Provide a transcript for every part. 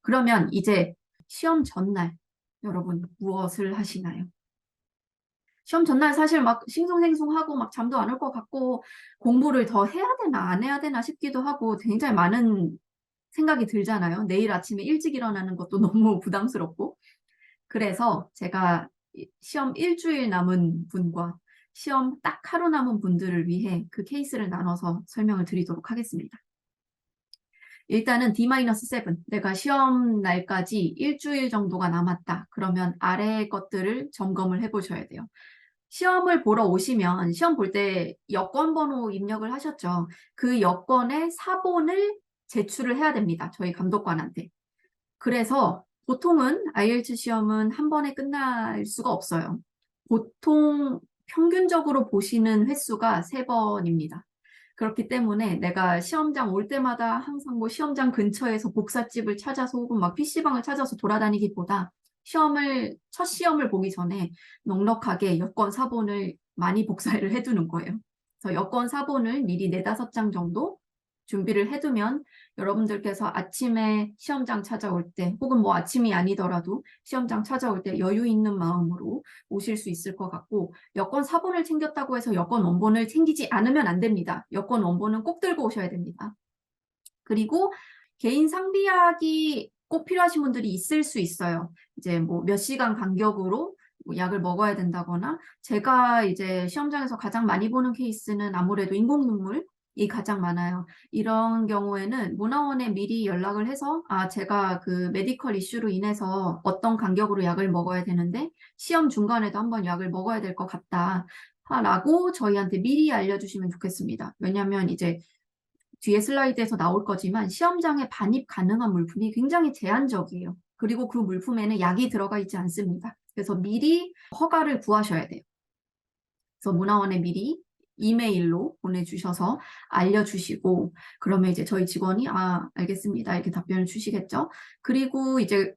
그러면 이제 시험 전날 여러분 무엇을 하시나요? 시험 전날 사실 막 싱숭생숭하고 막 잠도 안 올 것 같고 공부를 더 해야 되나 안 해야 되나 싶기도 하고 굉장히 많은 생각이 들잖아요. 내일 아침에 일찍 일어나는 것도 너무 부담스럽고. 그래서 제가 시험 일주일 남은 분과 시험 딱 하루 남은 분들을 위해 그 케이스를 나눠서 설명을 드리도록 하겠습니다. 일단은 D-7, 내가 시험 날까지 일주일 정도가 남았다. 그러면 아래 것들을 점검을 해보셔야 돼요. 시험을 보러 오시면 시험 볼 때 여권 번호 입력을 하셨죠. 그 여권의 사본을 제출을 해야 됩니다. 저희 감독관한테. 그래서 보통은 IELTS 시험은 한 번에 끝날 수가 없어요. 보통 평균적으로 보시는 횟수가 3번입니다. 그렇기 때문에 내가 시험장 올 때마다 항상 뭐 시험장 근처에서 복사집을 찾아서 혹은 막 PC방을 찾아서 돌아다니기보다 첫 시험을 보기 전에 넉넉하게 여권 사본을 많이 복사를 해두는 거예요. 그래서 여권 사본을 미리 4-5장 정도 준비를 해두면 여러분들께서 아침에 시험장 찾아올 때 혹은 뭐 아침이 아니더라도 시험장 찾아올 때 여유 있는 마음으로 오실 수 있을 것 같고 여권 사본을 챙겼다고 해서 여권 원본을 챙기지 않으면 안 됩니다. 여권 원본은 꼭 들고 오셔야 됩니다. 그리고 개인 상비약이 꼭 필요하신 분들이 있을 수 있어요. 이제 뭐 몇 시간 간격으로 뭐 약을 먹어야 된다거나 제가 이제 시험장에서 가장 많이 보는 케이스는 아무래도 인공눈물이 가장 많아요. 이런 경우에는 문화원에 미리 연락을 해서 제가 그 메디컬 이슈로 인해서 어떤 간격으로 약을 먹어야 되는데 시험 중간에도 한번 약을 먹어야 될 것 같다. 라고 저희한테 미리 알려주시면 좋겠습니다. 왜냐하면 이제 뒤에 슬라이드에서 나올 거지만 시험장에 반입 가능한 물품이 굉장히 제한적이에요. 그리고 그 물품에는 약이 들어가 있지 않습니다. 그래서 미리 허가를 구하셔야 돼요. 그래서 문화원에 미리 이메일로 보내주셔서 알려주시고 그러면 이제 저희 직원이 알겠습니다. 이렇게 답변을 주시겠죠. 그리고 이제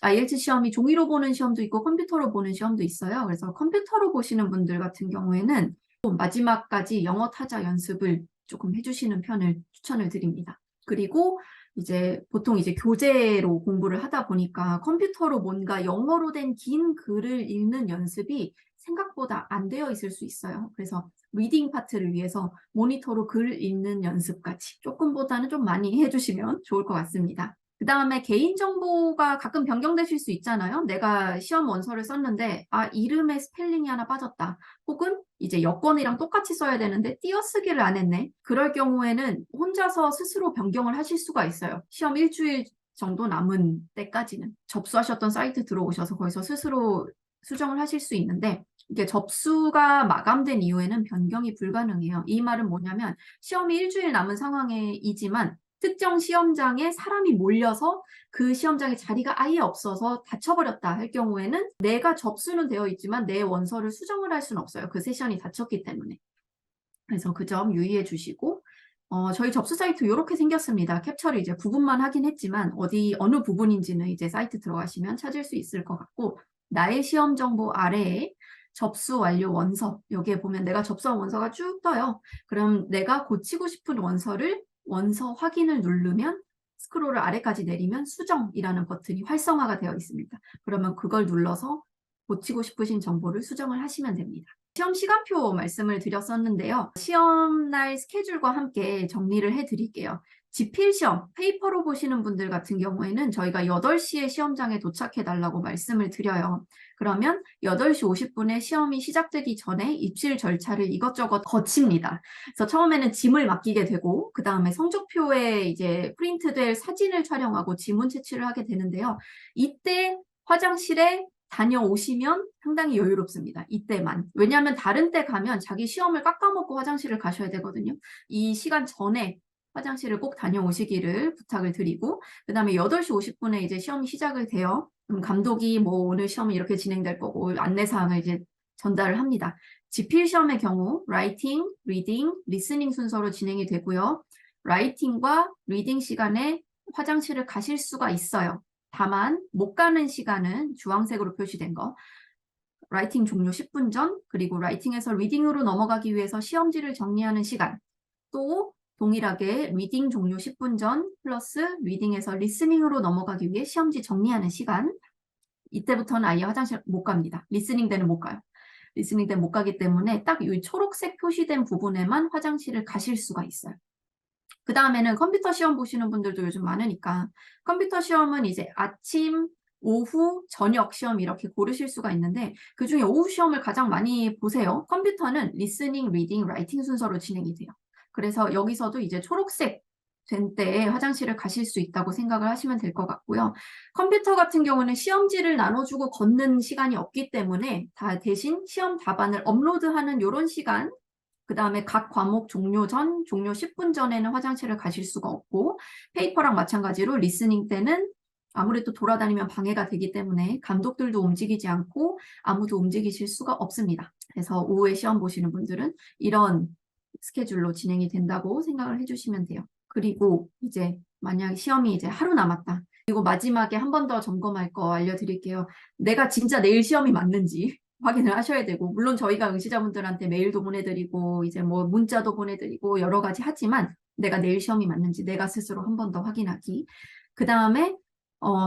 IELTS 시험이 종이로 보는 시험도 있고 컴퓨터로 보는 시험도 있어요. 그래서 컴퓨터로 보시는 분들 같은 경우에는 마지막까지 영어 타자 연습을 조금 해주시는 편을 추천을 드립니다. 그리고 이제 보통 이제 교재로 공부를 하다 보니까 컴퓨터로 뭔가 영어로 된 긴 글을 읽는 연습이 생각보다 안 되어 있을 수 있어요. 그래서 리딩 파트를 위해서 모니터로 글 읽는 연습까지 조금보다는 좀 많이 해주시면 좋을 것 같습니다. 그 다음에 개인정보가 가끔 변경되실 수 있잖아요. 내가 시험 원서를 썼는데 이름에 스펠링이 하나 빠졌다. 혹은 이제 여권이랑 똑같이 써야 되는데 띄어쓰기를 안 했네. 그럴 경우에는 혼자서 스스로 변경을 하실 수가 있어요. 시험 일주일 정도 남은 때까지는 접수하셨던 사이트 들어오셔서 거기서 스스로 수정을 하실 수 있는데 이게 접수가 마감된 이후에는 변경이 불가능해요. 이 말은 뭐냐면 시험이 일주일 남은 상황이지만 특정 시험장에 사람이 몰려서 그 시험장에 자리가 아예 없어서 닫혀버렸다 할 경우에는 내가 접수는 되어 있지만 내 원서를 수정을 할 수는 없어요. 그 세션이 닫혔기 때문에. 그래서 그 점 유의해 주시고 저희 접수 사이트 이렇게 생겼습니다. 캡처를 이제 부분만 하긴 했지만 어느 부분인지는 이제 사이트 들어가시면 찾을 수 있을 것 같고 나의 시험 정보 아래에 접수 완료 원서 여기에 보면 내가 접수한 원서가 쭉 떠요. 그럼 내가 고치고 싶은 원서 확인을 누르면 스크롤을 아래까지 내리면 수정이라는 버튼이 활성화가 되어 있습니다. 그러면 그걸 눌러서 고치고 싶으신 정보를 수정을 하시면 됩니다. 시험 시간표 말씀을 드렸었는데요. 시험날 스케줄과 함께 정리를 해드릴게요. 지필시험, 페이퍼로 보시는 분들 같은 경우에는 저희가 8시에 시험장에 도착해달라고 말씀을 드려요. 그러면 8시 50분에 시험이 시작되기 전에 입실 절차를 이것저것 거칩니다. 그래서 처음에는 짐을 맡기게 되고, 그 다음에 성적표에 이제 프린트될 사진을 촬영하고 지문 채취를 하게 되는데요. 이때 화장실에 다녀오시면 상당히 여유롭습니다. 이때만. 왜냐하면 다른 때 가면 자기 시험을 깎아먹고 화장실을 가셔야 되거든요. 이 시간 전에 화장실을 꼭 다녀오시기를 부탁을 드리고 그 다음에 8시 50분에 이제 시험이 시작을 돼요. 그럼 감독이 뭐 오늘 시험이 이렇게 진행될 거고 안내사항을 이제 전달을 합니다. 지필 시험의 경우 라이팅, 리딩, 리스닝 순서로 진행이 되고요. 라이팅과 리딩 시간에 화장실을 가실 수가 있어요. 다만 못 가는 시간은 주황색으로 표시된 거 라이팅 종료 10분 전 그리고 라이팅에서 리딩으로 넘어가기 위해서 시험지를 정리하는 시간 또 동일하게 리딩 종료 10분 전 플러스 리딩에서 리스닝으로 넘어가기 위해 시험지 정리하는 시간. 이때부터는 아예 화장실 못 갑니다. 리스닝 때는 못 가요. 리스닝 때는 못 가기 때문에 딱 이 초록색 표시된 부분에만 화장실을 가실 수가 있어요. 그 다음에는 컴퓨터 시험 보시는 분들도 요즘 많으니까 컴퓨터 시험은 이제 아침, 오후, 저녁 시험 이렇게 고르실 수가 있는데 그중에 오후 시험을 가장 많이 보세요. 컴퓨터는 리스닝, 리딩, 라이팅 순서로 진행이 돼요. 그래서 여기서도 이제 초록색 된 때에 화장실을 가실 수 있다고 생각을 하시면 될 것 같고요. 컴퓨터 같은 경우는 시험지를 나눠주고 걷는 시간이 없기 때문에 다 대신 시험 답안을 업로드하는 이런 시간, 그 다음에 각 과목 종료 전, 종료 10분 전에는 화장실을 가실 수가 없고 페이퍼랑 마찬가지로 리스닝 때는 아무래도 돌아다니면 방해가 되기 때문에 감독들도 움직이지 않고 아무도 움직이실 수가 없습니다. 그래서 오후에 시험 보시는 분들은 이런 스케줄로 진행이 된다고 생각을 해주시면 돼요. 그리고 이제 만약 시험이 이제 하루 남았다. 그리고 마지막에 한 번 더 점검할 거 알려드릴게요. 내가 진짜 내일 시험이 맞는지 확인을 하셔야 되고, 물론 저희가 응시자분들한테 메일도 보내드리고, 이제 뭐 문자도 보내드리고, 여러 가지 하지만 내가 내일 시험이 맞는지 내가 스스로 한 번 더 확인하기. 그 다음에,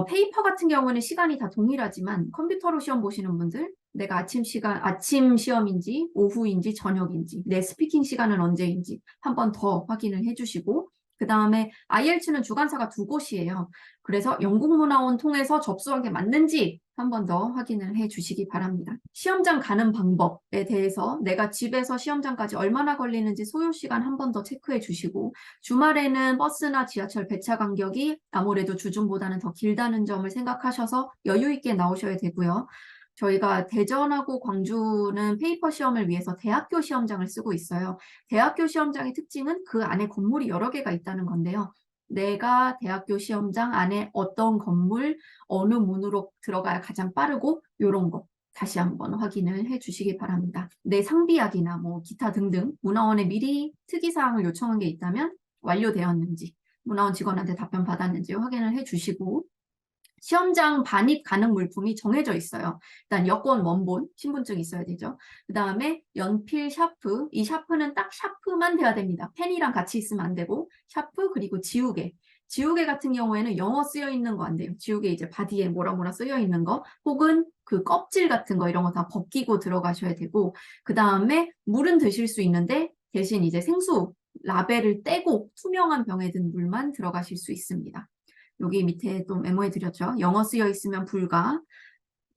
페이퍼 같은 경우는 시간이 다 동일하지만 컴퓨터로 시험 보시는 분들, 내가 아침 시험인지, 오후인지, 저녁인지, 내 스피킹 시간은 언제인지 한 번 더 확인을 해주시고, 그 다음에 IELTS는 주관사가 2곳이에요. 그래서 영국문화원 통해서 접수한 게 맞는지 한 번 더 확인을 해 주시기 바랍니다. 시험장 가는 방법에 대해서 내가 집에서 시험장까지 얼마나 걸리는지 소요시간 한 번 더 체크해 주시고 주말에는 버스나 지하철 배차 간격이 아무래도 주중보다는 더 길다는 점을 생각하셔서 여유 있게 나오셔야 되고요. 저희가 대전하고 광주는 페이퍼 시험을 위해서 대학교 시험장을 쓰고 있어요. 대학교 시험장의 특징은 그 안에 건물이 여러 개가 있다는 건데요. 내가 대학교 시험장 안에 어떤 건물, 어느 문으로 들어가야 가장 빠르고 이런 거 다시 한번 확인을 해 주시기 바랍니다. 내 상비약이나 뭐 기타 등등 문화원에 미리 특이사항을 요청한 게 있다면 완료되었는지, 문화원 직원한테 답변 받았는지 확인을 해 주시고 시험장 반입 가능 물품이 정해져 있어요. 일단 여권 원본, 신분증 있어야 되죠. 그 다음에 연필, 샤프. 이 샤프는 딱 샤프만 돼야 됩니다. 펜이랑 같이 있으면 안 되고 샤프 그리고 지우개. 지우개 같은 경우에는 영어 쓰여 있는 거 안 돼요. 지우개 이제 바디에 뭐라 뭐라 쓰여 있는 거 혹은 그 껍질 같은 거 이런 거 다 벗기고 들어가셔야 되고 그 다음에 물은 드실 수 있는데 대신 이제 생수 라벨을 떼고 투명한 병에 든 물만 들어가실 수 있습니다. 여기 밑에 또 메모해 드렸죠. 영어 쓰여 있으면 불가.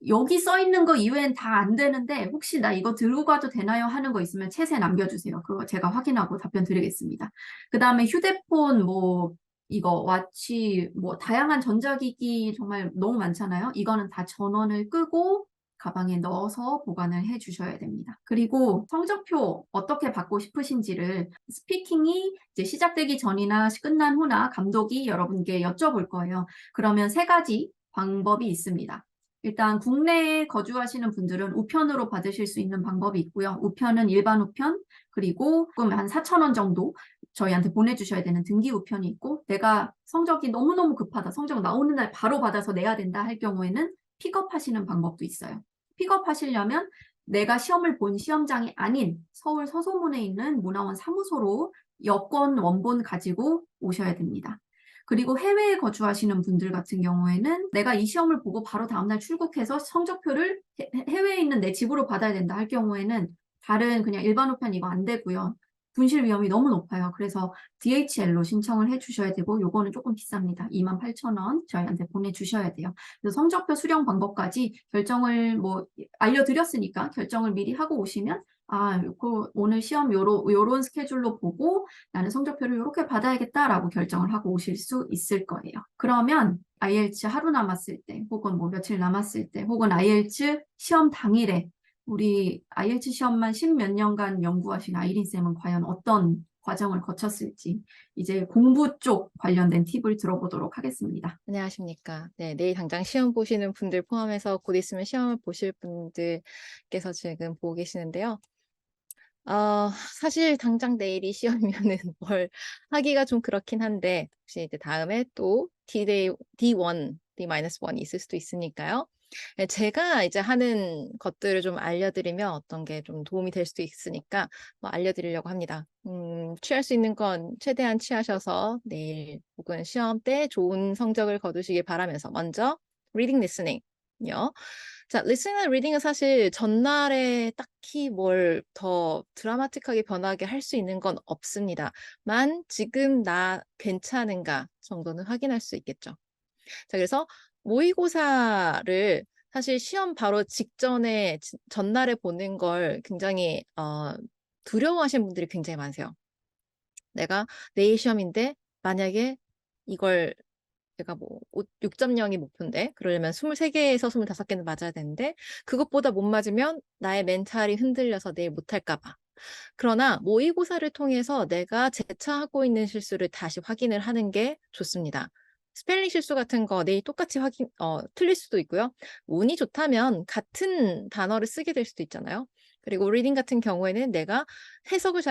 여기 써 있는 거 이외엔 다 안 되는데 혹시 나 이거 들고 가도 되나요? 하는 거 있으면 챗에 남겨주세요. 그거 제가 확인하고 답변 드리겠습니다. 그 다음에 휴대폰 뭐 이거 와치 뭐 다양한 전자기기 정말 너무 많잖아요. 이거는 다 전원을 끄고 가방에 넣어서 보관을 해 주셔야 됩니다. 그리고 성적표 어떻게 받고 싶으신지를 스피킹이 이제 시작되기 전이나 끝난 후나 감독이 여러분께 여쭤볼 거예요. 그러면 세 가지 방법이 있습니다. 일단 국내에 거주하시는 분들은 우편으로 받으실 수 있는 방법이 있고요. 우편은 일반 우편, 그리고 조금 한 4,000원 정도 저희한테 보내주셔야 되는 등기 우편이 있고 내가 성적이 너무너무 급하다. 성적 나오는 날 바로 받아서 내야 된다 할 경우에는 픽업하시는 방법도 있어요. 픽업하시려면 내가 시험을 본 시험장이 아닌 서울 서소문에 있는 문화원 사무소로 여권 원본 가지고 오셔야 됩니다. 그리고 해외에 거주하시는 분들 같은 경우에는 내가 이 시험을 보고 바로 다음날 출국해서 성적표를 해외에 있는 내 집으로 받아야 된다 할 경우에는 다른 그냥 일반 우편 이거 안 되고요. 분실 위험이 너무 높아요. 그래서 DHL로 신청을 해주셔야 되고 요거는 조금 비쌉니다. 28,000원 저희한테 보내주셔야 돼요. 그래서 성적표 수령 방법까지 결정을 뭐 알려드렸으니까 결정을 미리 하고 오시면 오늘 시험 요런 스케줄로 보고 나는 성적표를 이렇게 받아야겠다라고 결정을 하고 오실 수 있을 거예요. 그러면 IELTS 하루 남았을 때 혹은 뭐 며칠 남았을 때 혹은 IELTS 시험 당일에 우리 IELTS 시험만 10몇 년간 연구하신 아이린 쌤은 과연 어떤 과정을 거쳤을지 이제 공부 쪽 관련된 팁을 들어보도록 하겠습니다. 안녕하십니까. 네, 내일 당장 시험 보시는 분들 포함해서 곧 있으면 시험을 보실 분들께서 지금 보고 계시는데요. 사실 당장 내일이 시험이면은 뭘 하기가 좀 그렇긴 한데, 혹시 이제 다음에 또 D1, D-1이 있을 수도 있으니까요. 네, 제가 이제 하는 것들을 좀 알려드리면 어떤 게 좀 도움이 될 수도 있으니까 뭐 알려드리려고 합니다. 취할 수 있는 건 최대한 취하셔서 내일 혹은 시험 때 좋은 성적을 거두시길 바라면서 먼저 reading, listening요. 자, listening과 reading은 사실 전날에 딱히 뭘 더 드라마틱하게 변하게 할 수 있는 건 없습니다. 만 지금 나 괜찮은가 정도는 확인할 수 있겠죠. 자, 그래서 모의고사를 사실 시험 바로 직전에 전날에 보는 걸 굉장히 두려워하시는 분들이 굉장히 많으세요. 내가 내일 시험인데 만약에 이걸 내가 뭐 6.0이 목표인데 그러려면 23개에서 25개는 맞아야 되는데 그것보다 못 맞으면 나의 멘탈이 흔들려서 내일 못할까 봐. 그러나 모의고사를 통해서 내가 재차하고 있는 실수를 다시 확인을 하는 게 좋습니다. 스펠링 실수 같은 거 내일 똑같이 틀릴 수도 있고요. 운이 좋다면 같은 단어를 쓰게 될 수도 있잖아요. 그리고 리딩 같은 경우에는 내가 해석을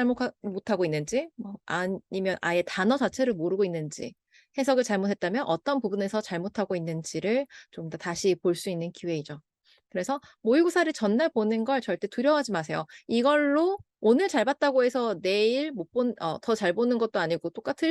못하고 있는지, 뭐 아니면 아예 단어 자체를 모르고 있는지, 해석을 잘못했다면 어떤 부분에서 잘못하고 있는지를 좀 더 다시 볼 수 있는 기회이죠. 그래서 모의고사를 전날 보는 걸 절대 두려워하지 마세요. 이걸로 오늘 잘 봤다고 해서 내일 더 잘 보는 것도 아니고 똑같지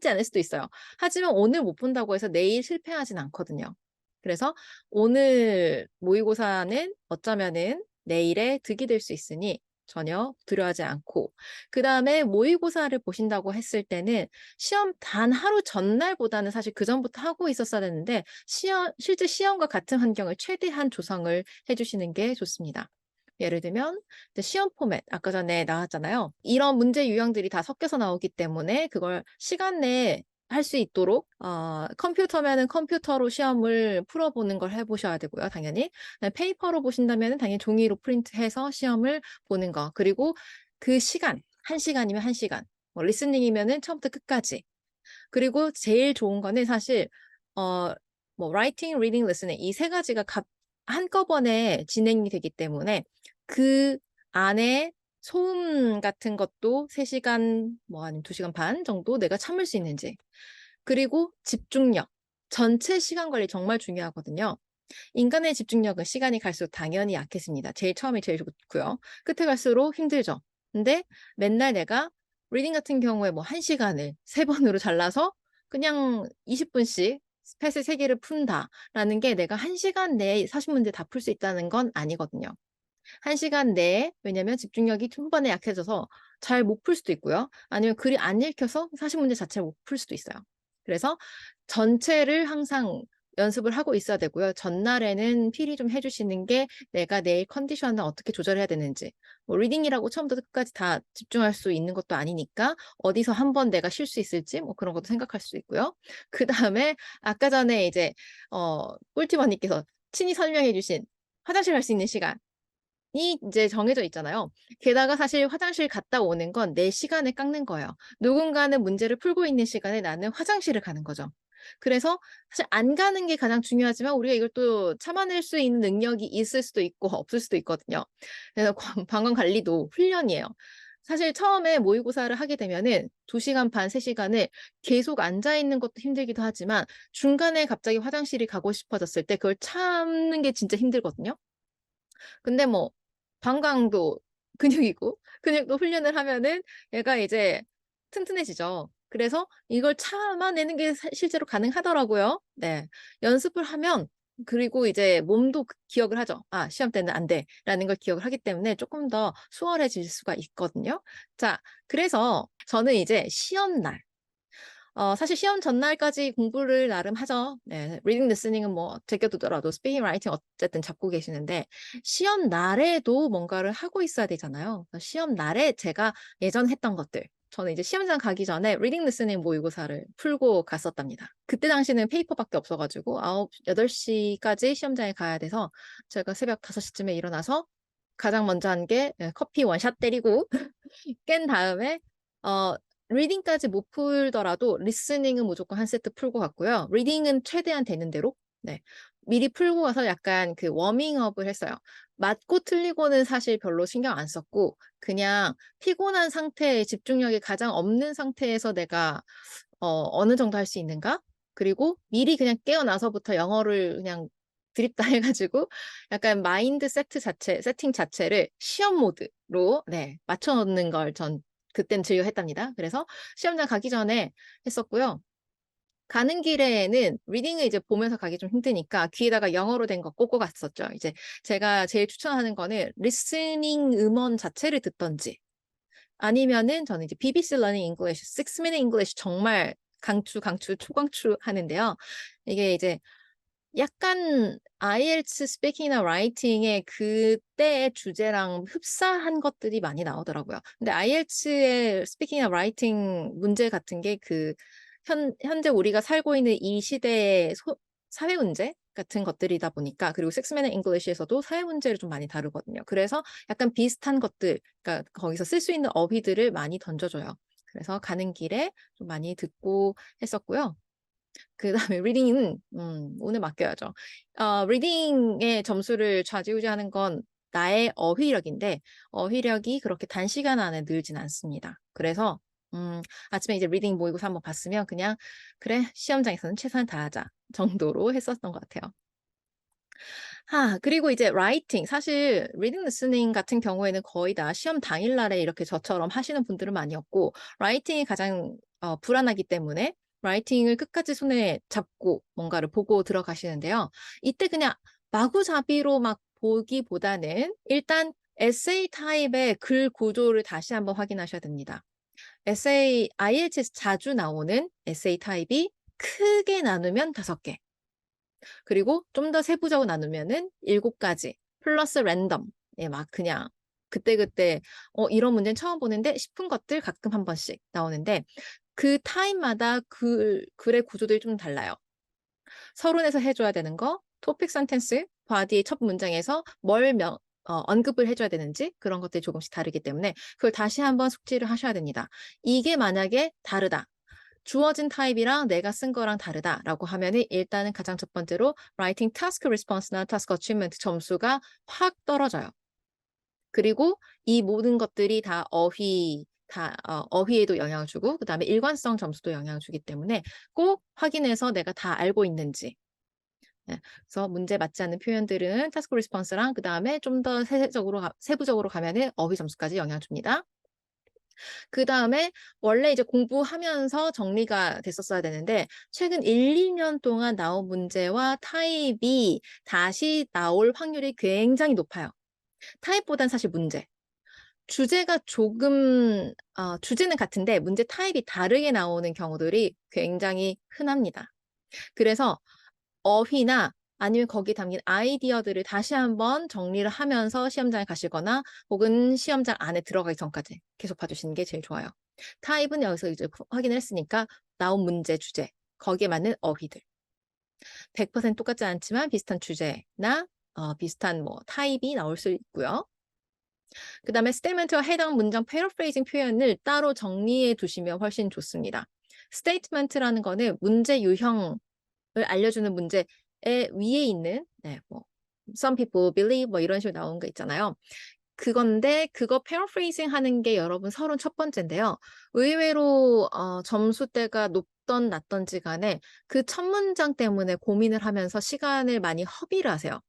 않을 수도 있어요. 하지만 오늘 못 본다고 해서 내일 실패하진 않거든요. 그래서 오늘 모의고사는 어쩌면은 내일의 득이 될 수 있으니 전혀 두려워하지 않고, 그 다음에 모의고사를 보신다고 했을 때는 시험 단 하루 전날보다는 사실 그 전부터 하고 있었어야 되는데 실제 시험과 같은 환경을 최대한 조성을 해주시는 게 좋습니다. 예를 들면 시험 포맷 아까 전에 나왔잖아요. 이런 문제 유형들이 다 섞여서 나오기 때문에 그걸 시간 내에 할 수 있도록 컴퓨터면은 컴퓨터로 시험을 풀어보는 걸 해보셔야 되고요. 당연히 페이퍼로 보신다면 당연히 종이로 프린트해서 시험을 보는 거. 그리고 그 시간 1시간이면 1시간, 뭐 리스닝이면은 처음부터 끝까지. 그리고 제일 좋은 거는 사실 뭐 writing, reading, listening 이 세 가지가 한꺼번에 진행이 되기 때문에 그 안에 소음 같은 것도 3시간 뭐 아니면 2시간 반 정도 내가 참을 수 있는지, 그리고 집중력, 전체 시간 관리 정말 중요하거든요. 인간의 집중력은 시간이 갈수록 당연히 약해집니다. 제일 처음이 제일 좋고요. 끝에 갈수록 힘들죠. 근데 맨날 내가 리딩 같은 경우에 뭐 1시간을 3번으로 잘라서 그냥 20분씩 패스 3개를 푼다라는 게 내가 1시간 내에 40문제 다 풀 수 있다는 건 아니거든요. 1시간 내에, 왜냐면 집중력이 초반에 약해져서 잘 못 풀 수도 있고요. 아니면 글이 안 읽혀서 40문제 자체를 못 풀 수도 있어요. 그래서 전체를 항상 연습을 하고 있어야 되고요. 전날에는 필히 좀 해주시는 게 내가 내일 컨디션을 어떻게 조절해야 되는지, 뭐 리딩이라고 처음부터 끝까지 다 집중할 수 있는 것도 아니니까 어디서 한번 내가 쉴 수 있을지 뭐 그런 것도 생각할 수 있고요. 그 다음에 아까 전에 이제 꿀팁 언니께서 친히 설명해 주신 화장실 갈 수 있는 시간 이 이제 정해져 있잖아요. 게다가 사실 화장실 갔다 오는 건 내 시간을 깎는 거예요. 누군가는 문제를 풀고 있는 시간에 나는 화장실을 가는 거죠. 그래서 사실 안 가는 게 가장 중요하지만 우리가 이걸 또 참아낼 수 있는 능력이 있을 수도 있고 없을 수도 있거든요. 그래서 방광 관리도 훈련이에요. 사실 처음에 모의고사를 하게 되면은 2시간 반, 3시간을 계속 앉아 있는 것도 힘들기도 하지만 중간에 갑자기 화장실이 가고 싶어졌을 때 그걸 참는 게 진짜 힘들거든요. 근데 뭐 방광도 근육이고 근육도 훈련을 하면은 얘가 이제 튼튼해지죠. 그래서 이걸 참아내는 게 실제로 가능하더라고요. 네. 연습을 하면, 그리고 이제 몸도 기억을 하죠. 아, 시험 때는 안 돼라는 걸 기억을 하기 때문에 조금 더 수월해질 수가 있거든요. 자, 그래서 저는 이제 시험 날 사실 시험 전날까지 공부를 나름 하죠. 네, 리딩 리스닝은 뭐 제껴두더라도 스피킹 라이팅 어쨌든 잡고 계시는데 시험 날에도 뭔가를 하고 있어야 되잖아요. 시험 날에 제가 예전 했던 것들, 저는 이제 시험장 가기 전에 리딩 리스닝 모의고사를 풀고 갔었답니다. 그때 당시는 페이퍼밖에 없어가지고 8시까지 시험장에 가야 돼서 제가 새벽 5시쯤에 일어나서 가장 먼저 한 게 커피 원샷 때리고 깬 다음에 어 리딩까지 못 풀더라도 리스닝은 무조건 한 세트 풀고 갔고요. 리딩은 최대한 되는 대로 미리 풀고 가서 약간 그 워밍업을 했어요. 맞고 틀리고는 사실 별로 신경 안 썼고 그냥 피곤한 상태에 집중력이 가장 없는 상태에서 내가 어느 정도 할 수 있는가? 그리고 미리 그냥 깨어나서부터 영어를 그냥 드립다 해가지고 약간 마인드 세팅 자체를 시험 모드로 네, 맞춰놓는 걸 전 그땐 즐겨 했답니다. 그래서 시험장 가기 전에 했었고요. 가는 길에는 리딩을 이제 보면서 가기 좀 힘드니까 귀에다가 영어로 된 거 꽂고 갔었죠. 이제 제가 제일 추천하는 거는 리스닝 음원 자체를 듣던지 아니면은 저는 이제 BBC Learning English, 6-minute English 정말 초강추 하는데요. 이게 이제 약간 IELTS 스피킹이나 라이팅의 그때의 주제랑 흡사한 것들이 많이 나오더라고요. 근데 IELTS의 스피킹이나 라이팅 문제 같은 게 현재 우리가 살고 있는 이 시대의 사회 문제 같은 것들이다 보니까, 그리고 섹스맨 잉글리시에서도 사회 문제를 좀 많이 다루거든요. 그래서 약간 비슷한 것들, 그러니까 거기서 쓸 수 있는 어휘들을 많이 던져줘요. 그래서 가는 길에 좀 많이 듣고 했었고요. 그 다음에 리딩은 오늘 맡겨야죠. 리딩의 점수를 좌지우지하는 건 나의 어휘력인데 어휘력이 그렇게 단시간 안에 늘진 않습니다. 그래서 아침에 이제 리딩 모의고사 한번 봤으면 그냥 그래 시험장에서는 최선을 다하자 정도로 했었던 것 같아요. 그리고 이제 라이팅, 사실 리딩 리스닝 같은 경우에는 거의 다 시험 당일날에 이렇게 저처럼 하시는 분들은 많이 없고 라이팅이 가장 불안하기 때문에 라이팅을 끝까지 손에 잡고 뭔가를 보고 들어가시는데요. 이때 그냥 마구잡이로 막 보기보다는 일단 에세이 타입의 글 구조를 다시 한번 확인하셔야 됩니다. IELTS에서 자주 나오는 에세이 타입이 크게 나누면 5개. 그리고 좀 더 세부적으로 나누면은 7가지 플러스 랜덤. 예, 막 그냥 그때그때 이런 문제는 처음 보는데 싶은 것들 가끔 한 번씩 나오는데 그 타임마다 글의 구조들이 좀 달라요. 서론에서 해줘야 되는 거, 토픽 센텐스, 바디의 첫 문장에서 언급을 해줘야 되는지 그런 것들이 조금씩 다르기 때문에 그걸 다시 한번 숙지를 하셔야 됩니다. 이게 만약에 다르다. 주어진 타입이랑 내가 쓴 거랑 다르다라고 하면은 일단은 가장 첫 번째로 writing task response나 task achievement 점수가 확 떨어져요. 그리고 이 모든 것들이 다 어휘에도 영향을 주고 그다음에 일관성 점수도 영향을 주기 때문에 꼭 확인해서 내가 다 알고 있는지. 네, 그래서 문제 맞지 않는 표현들은 task response랑 그다음에 좀 더 세부적으로 가면은 어휘 점수까지 영향을 줍니다. 그 다음에 원래 이제 공부하면서 정리가 됐었어야 되는데 최근 1, 2년 동안 나온 문제와 타입이 다시 나올 확률이 굉장히 높아요. 타입보단 사실 문제. 주제가 주제는 같은데 문제 타입이 다르게 나오는 경우들이 굉장히 흔합니다. 그래서 어휘나 아니면 거기 담긴 아이디어들을 다시 한번 정리를 하면서 시험장에 가시거나 혹은 시험장 안에 들어가기 전까지 계속 봐주시는 게 제일 좋아요. 타입은 여기서 이제 확인을 했으니까 나온 문제 주제, 거기에 맞는 어휘들. 100% 똑같지 않지만 비슷한 주제나 비슷한 타입이 나올 수 있고요. 그 다음에 스테이트먼트와 해당 문장 패러프레이징 표현을 따로 정리해 두시면 훨씬 좋습니다. 스테이트먼트라는 거는 문제 유형을 알려주는 문제의 위에 있는 some people believe 이런 식으로 나온 거 있잖아요. 그건데 그거 패러프레이징 하는 게 여러분 서론 첫 번째인데요. 의외로 점수대가 높던 낮던지 간에 그 첫 문장 때문에 고민을 하면서 시간을 많이 허비를 하세요.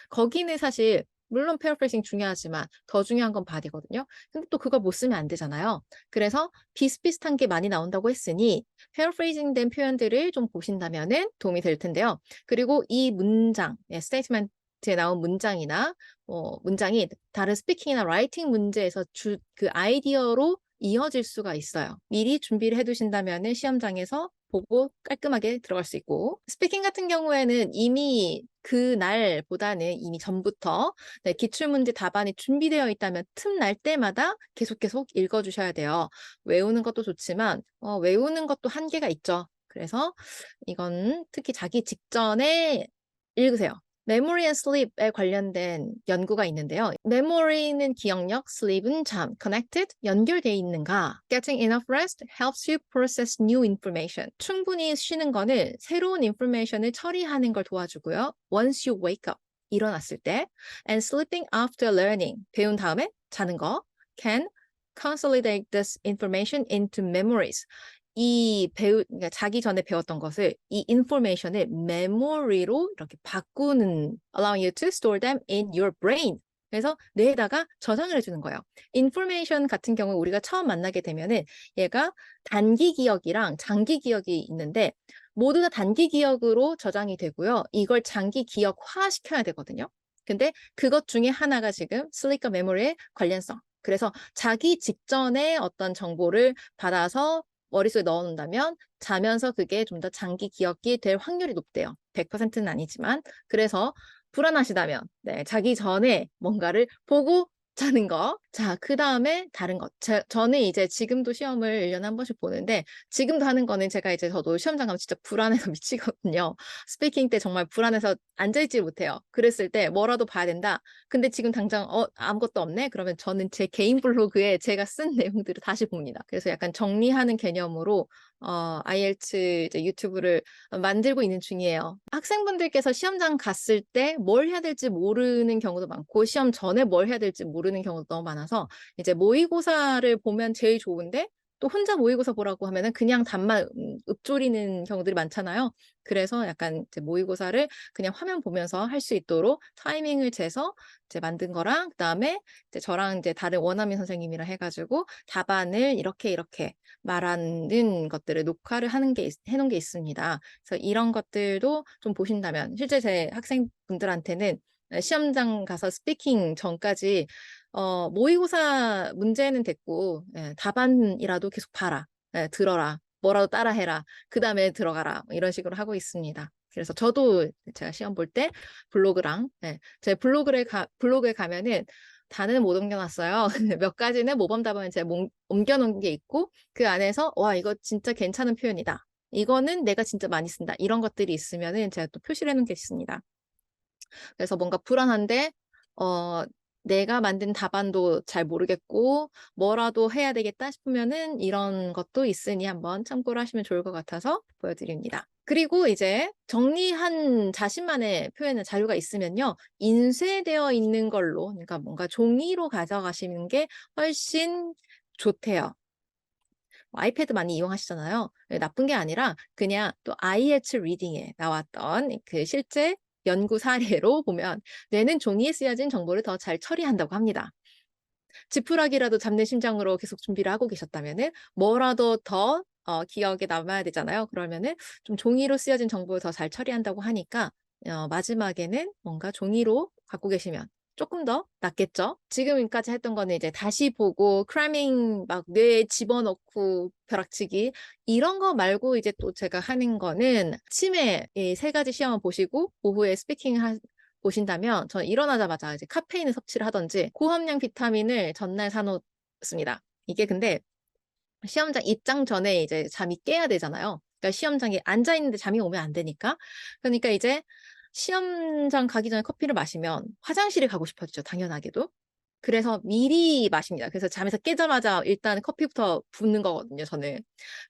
거기는 사실 물론 패러프레이징 중요하지만 더 중요한 건 바디거든요. 근데 또 그걸 못 쓰면 안 되잖아요. 그래서 비슷비슷한 게 많이 나온다고 했으니 패러프레이징 된 표현들을 좀 보신다면은 도움이 될 텐데요. 그리고 이 문장, 스테이트먼트에 나온 문장이나 문장이 다른 스피킹이나 라이팅 문제에서 그 아이디어로 이어질 수가 있어요. 미리 준비를 해두신다면은 시험장에서 보고 깔끔하게 들어갈 수 있고 스피킹 같은 경우에는 이미 그날보다는 이미 전부터 기출문제 답안이 준비되어 있다면 틈날 때마다 계속 읽어주셔야 돼요. 외우는 것도 좋지만 외우는 것도 한계가 있죠. 그래서 이건 특히 자기 직전에 읽으세요. 메모리 앤 슬립에 관련된 연구가 있는데요. 메모리는 기억력, 슬립은 잠, connected, 연결되어 있는가? Getting enough rest helps you process new information. 충분히 쉬는 거는 새로운 인포메이션을 처리하는 걸 도와주고요. Once you wake up, 일어났을 때. And sleeping after learning, 배운 다음에 자는 거. Can consolidate this information into memories. 그러니까 자기 전에 배웠던 것을 이 인포메이션을 메모리로 이렇게 바꾸는 allowing you to store them in your brain. 그래서 뇌에다가 저장을 해주는 거예요. 인포메이션 같은 경우 우리가 처음 만나게 되면은 얘가 단기 기억이랑 장기 기억이 있는데 모두 다 단기 기억으로 저장이 되고요. 이걸 장기 기억화 시켜야 되거든요. 근데 그것 중에 하나가 지금 슬리커 메모리의 관련성. 그래서 자기 직전에 어떤 정보를 받아서 머릿속에 넣어놓는다면 자면서 그게 좀 더 장기 기억이 될 확률이 높대요. 100%는 아니지만. 그래서 불안하시다면 네, 자기 전에 뭔가를 보고 자는 거. 자, 그 다음에 다른 것. 저는 이제 지금도 시험을 1년에 한 번씩 보는데 지금도 하는 거는 제가 이제 저도 시험장 가면 진짜 불안해서 미치거든요. 스피킹 때 정말 불안해서 앉아있지 못해요. 그랬을 때 뭐라도 봐야 된다. 근데 지금 당장 아무것도 없네? 그러면 저는 제 개인 블로그에 제가 쓴 내용들을 다시 봅니다. 그래서 약간 정리하는 개념으로 IELTS 이제 유튜브를 만들고 있는 중이에요. 학생분들께서 시험장 갔을 때 뭘 해야 될지 모르는 경우도 많고 시험 전에 뭘 해야 될지 모르는 경우도 너무 많아서 이제 모의고사를 보면 제일 좋은데 또 혼자 모의고사 보라고 하면은 그냥 답만 읊조리는 경우들이 많잖아요. 그래서 약간 이제 모의고사를 그냥 화면 보면서 할 수 있도록 타이밍을 재서 이제 만든 거랑 그다음에 이제 저랑 이제 다른 원어민 선생님이랑 해가지고 답안을 이렇게 말하는 것들을 녹화를 해놓은 게 있습니다. 그래서 이런 것들도 좀 보신다면 실제 제 학생분들한테는 시험장 가서 스피킹 전까지 모의고사 문제는 됐고 답안이라도 계속 봐라. 들어라. 뭐라도 따라해라. 그 다음에 들어가라. 이런 식으로 하고 있습니다. 그래서 저도 제가 시험 볼 때 블로그랑 제 블로그에 가면은 다는 못 옮겨놨어요. 몇 가지는 모범 답안을 제가 옮겨놓은 게 있고 그 안에서 와 이거 진짜 괜찮은 표현이다. 이거는 내가 진짜 많이 쓴다. 이런 것들이 있으면은 제가 또 표시를 해놓은 게 있습니다. 그래서 뭔가 불안한데 내가 만든 답안도 잘 모르겠고 뭐라도 해야 되겠다 싶으면은 이런 것도 있으니 한번 참고를 하시면 좋을 것 같아서 보여드립니다. 그리고 이제 정리한 자신만의 표현의 자료가 있으면요. 인쇄되어 있는 걸로 그러니까 뭔가 종이로 가져가시는 게 훨씬 좋대요. 아이패드 많이 이용하시잖아요. 나쁜 게 아니라 그냥 또 IELTS 리딩에 나왔던 그 실제 연구 사례로 보면 뇌는 종이에 쓰여진 정보를 더 잘 처리한다고 합니다. 지푸라기라도 잡는 심정으로 계속 준비를 하고 계셨다면은 뭐라도 더 기억에 남아야 되잖아요. 그러면은 좀 종이로 쓰여진 정보를 더 잘 처리한다고 하니까 마지막에는 뭔가 종이로 갖고 계시면 조금 더 낫겠죠? 지금까지 했던 거는 이제 다시 보고 크래밍 막 뇌에 집어넣고 벼락치기 이런 거 말고 이제 또 제가 하는 거는 아침에 이 세 가지 시험을 보시고 오후에 스피킹 보신다면 저는 일어나자마자 이제 카페인을 섭취를 하든지 고함량 비타민을 전날 사놓습니다. 이게 근데 시험장 입장 전에 이제 잠이 깨야 되잖아요. 그러니까 시험장에 앉아 있는데 잠이 오면 안 되니까. 그러니까 이제 시험장 가기 전에 커피를 마시면 화장실에 가고 싶어지죠. 당연하게도. 그래서 미리 마십니다. 그래서 잠에서 깨자마자 일단 커피부터 붓는 거거든요, 저는.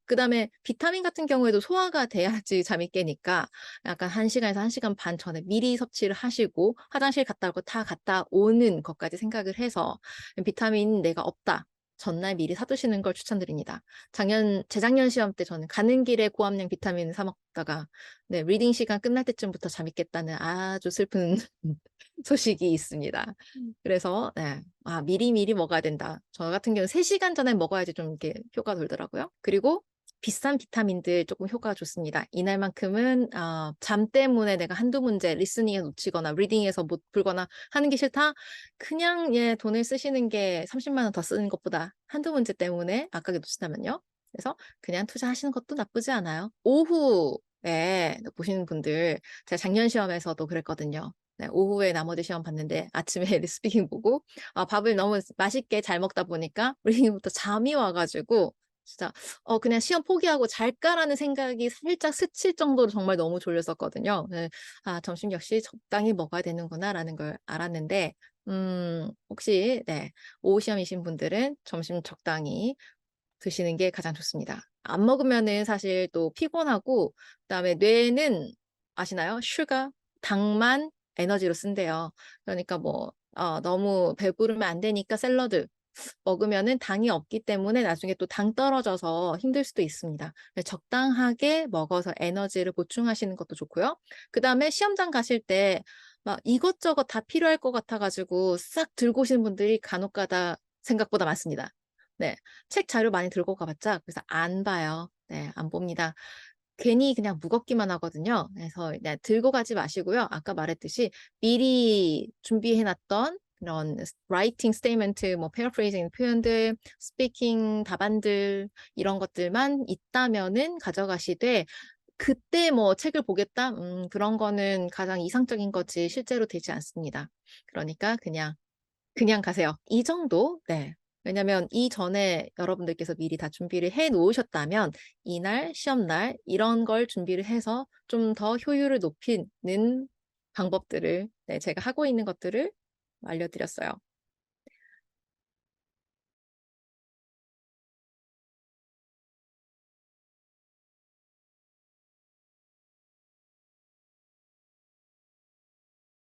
그다음에 비타민 같은 경우에도 소화가 돼야지 잠이 깨니까 약간 1시간에서 1시간 반 전에 미리 섭취를 하시고 화장실 갔다 오고 다 갔다 오는 것까지 생각을 해서 비타민 내가 없다. 전날 미리 사두시는 걸 추천드립니다. 재작년 시험 때 저는 가는 길에 고함량 비타민 사 먹다가 리딩 시간 끝날 때쯤부터 잠이 깼다는 아주 슬픈 소식이 있습니다. 그래서 미리미리 먹어야 된다. 저 같은 경우는 3시간 전에 먹어야지 좀 이렇게 효과가 돌더라고요. 그리고 비싼 비타민들 조금 효과가 좋습니다. 이날만큼은 잠 때문에 내가 한두 문제 리스닝에 놓치거나 리딩에서 못 풀거나 하는 게 싫다. 그냥 돈을 쓰시는 게 30만 원 더 쓰는 것보다 한두 문제 때문에 아깝게 놓친다면요. 그래서 그냥 투자하시는 것도 나쁘지 않아요. 오후에 보시는 분들 제가 작년 시험에서도 그랬거든요. 오후에 나머지 시험 봤는데 아침에 리스피킹 보고 밥을 너무 맛있게 잘 먹다 보니까 리딩부터 잠이 와가지고 진짜 그냥 시험 포기하고 잘까라는 생각이 살짝 스칠 정도로 정말 너무 졸렸었거든요. 점심 역시 적당히 먹어야 되는구나라는 걸 알았는데 혹시 오후 시험이신 분들은 점심 적당히 드시는 게 가장 좋습니다. 안 먹으면은 사실 또 피곤하고 그다음에 뇌는 아시나요? 슈가, 당만 에너지로 쓴대요. 그러니까 뭐 너무 배부르면 안 되니까 샐러드 먹으면은 당이 없기 때문에 나중에 또 당 떨어져서 힘들 수도 있습니다. 네, 적당하게 먹어서 에너지를 보충하시는 것도 좋고요. 그다음에 시험장 가실 때 막 이것저것 다 필요할 것 같아 가지고 싹 들고 오시는 분들이 간혹 가다 생각보다 많습니다. 네. 책 자료 많이 들고 가 봤자 그래서 안 봐요. 네. 안 봅니다. 괜히 그냥 무겁기만 하거든요. 그래서 그냥 들고 가지 마시고요. 아까 말했듯이 미리 준비해 놨던 그런 writing statement, 뭐 paraphrasing 표현들, speaking 답안들 이런 것들만 있다면은 가져가시되 그때 뭐 책을 보겠다? 그런 거는 가장 이상적인 거지 실제로 되지 않습니다. 그러니까 그냥 가세요. 이 정도? 네. 왜냐면 이전에 여러분들께서 미리 다 준비를 해 놓으셨다면 이날, 시험날 이런 걸 준비를 해서 좀 더 효율을 높이는 방법들을 네, 제가 하고 있는 것들을 알려드렸어요.